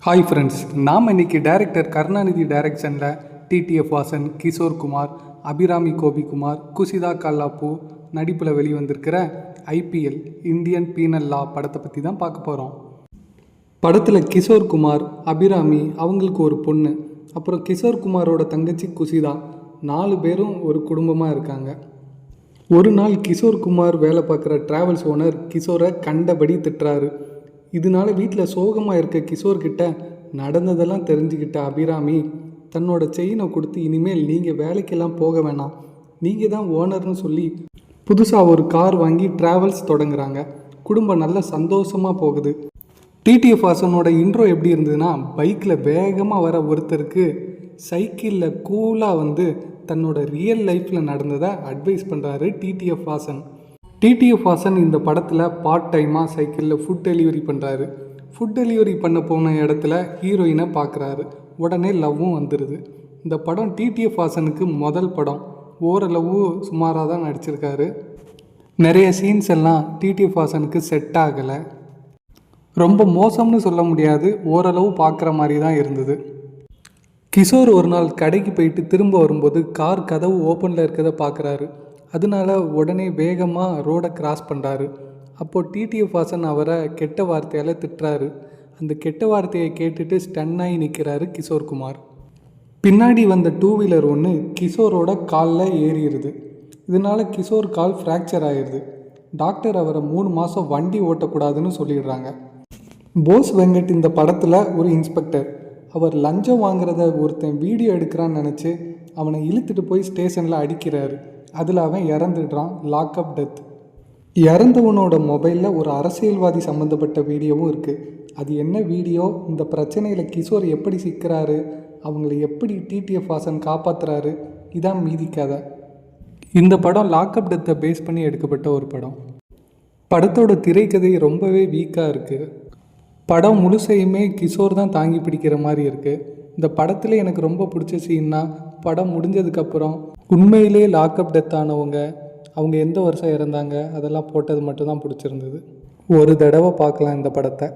Hi friends, நாம் இன்றைக்கி director Karunanidhi டைரக்ஷனில் டிடிஎஃப் வாசன், கிஷோர் குமார், அபிராமி கோபிகுமார், குஷிதா கல்லாப்பூ நடிப்பில் வெளிவந்திருக்கிற ஐபிஎல் இந்தியன் பீனல் லா படத்தை பற்றி தான் பார்க்க போகிறோம். படத்தில் கிஷோர் குமார், அபிராமி அவங்களுக்கு ஒரு பொண்ணு, அப்புறம் கிஷோர் குமாரோட தங்கச்சி குஷிதா 4 பேரும் ஒரு குடும்பமாக இருக்காங்க. ஒரு நாள் கிஷோர் குமார் வேலை பார்க்குற ட்ராவல்ஸ் ஓனர் கிஷோரை கண்டபடி திட்டுறாரு. இதனால வீட்டில் சோகமாக இருக்க கிஷோர்கிட்ட நடந்ததெல்லாம் தெரிஞ்சுக்கிட்ட அபிராமி தன்னோட செயினை கொடுத்து, இனிமேல் நீங்கள் வேலைக்கெல்லாம் போக வேணாம், நீங்கள் தான் ஓனர்னு சொல்லி புதுசாக ஒரு கார் வாங்கி ட்ராவல்ஸ் தொடங்குறாங்க. குடும்பம் நல்ல சந்தோஷமாக போகுது. டிடிஎஃப் வாசனோட இன்ட்ரோ எப்படி இருந்ததுன்னா, பைக்கில் வேகமாக வர ஒருத்தருக்கு சைக்கிளில் கூலாக தன்னோட ரியல் லைஃப்பில் நடந்ததை அட்வைஸ் பண்ணுறாரு டிடிஎஃப் வாசன். டிடிஎஃப் வாசன் இந்த படத்தில் பார்ட் டைமாக சைக்கிளில் ஃபுட் டெலிவரி பண்ணுறாரு. ஃபுட் டெலிவரி பண்ண போன இடத்துல ஹீரோயினை பார்க்குறாரு. உடனே லவ்வும் வந்துடுது. இந்த படம் டிடிஎஃப் வாசனுக்கு முதல் படம். ஓரளவு சுமாராக தான் நடிச்சிருக்காரு. நிறைய சீன்ஸ் எல்லாம் டிடிஎஃப் வாசனுக்கு செட் ஆகலை. ரொம்ப மோசம்னு சொல்ல முடியாது, ஓரளவு பார்க்குற மாதிரி தான் இருந்தது. கிஷோர் ஒரு நாள் கடைக்கு போயிட்டு திரும்ப வரும்போது கார் கதவு ஓப்பனில் இருக்கிறத பார்க்குறாரு. அதனால உடனே வேகமாக ரோடை கிராஸ் பண்ணுறாரு. அப்போது டிடிஎஃப் வாசன் அவரை கெட்ட வார்த்தையால் திட்டுறாரு. அந்த கெட்ட வார்த்தையை கேட்டுட்டு ஸ்டன்னாகி நிற்கிறாரு கிஷோர் குமார். பின்னாடி வந்த 2 வீலர் ஒன்று கிஷோரோட காலில் ஏறிடுது. இதனால் கிஷோர் கால் ஃப்ராக்சர் ஆயிடுது. டாக்டர் அவரை 3 மாதம் வண்டி ஓட்டக்கூடாதுன்னு சொல்லிடுறாங்க. போஸ் வெங்கட் இந்த படத்தில் ஒரு இன்ஸ்பெக்டர். அவர் லஞ்சம் வாங்குறத ஒருத்தன் வீடியோ எடுக்கிறான்னு நினச்சி அவனை இழுத்துட்டு போய் ஸ்டேஷனில் அடிக்கிறாரு. அதில் அவன் இறந்துடுறான். Lockup death. இறந்தவனோட மொபைலில் ஒரு அரசியல்வாதி சம்மந்தப்பட்ட வீடியோவும் இருக்குது. அது என்ன வீடியோ, இந்த பிரச்சனையில் கிஷோர் எப்படி சிக்கிறாரு, அவங்கள எப்படி டிடிஎஃப் வாசன் காப்பாற்றுறாரு, இதான் மீதி கதை. இந்த படம் லாக்அப் டெத்தை பேஸ் பண்ணி எடுக்கப்பட்ட ஒரு படம். படத்தோட திரைக்கதை ரொம்பவே வீக்காக இருக்குது. படம் முழுசையுமே கிஷோர் தான் தாங்கி பிடிக்கிற மாதிரி இருக்குது. இந்த படத்தில் எனக்கு ரொம்ப பிடிச்ச சீன்னா, படம் முடிஞ்சதுக்கப்புறம் உண்மையிலே லாக்அப் டெத் ஆனவங்க, அவங்க எந்த வருஷம் இறந்தாங்க, அதெல்லாம் போட்டது மட்டும்தான் பிடிச்சிருந்தது. ஒரு தடவை பார்க்கலாம் இந்த படத்தை.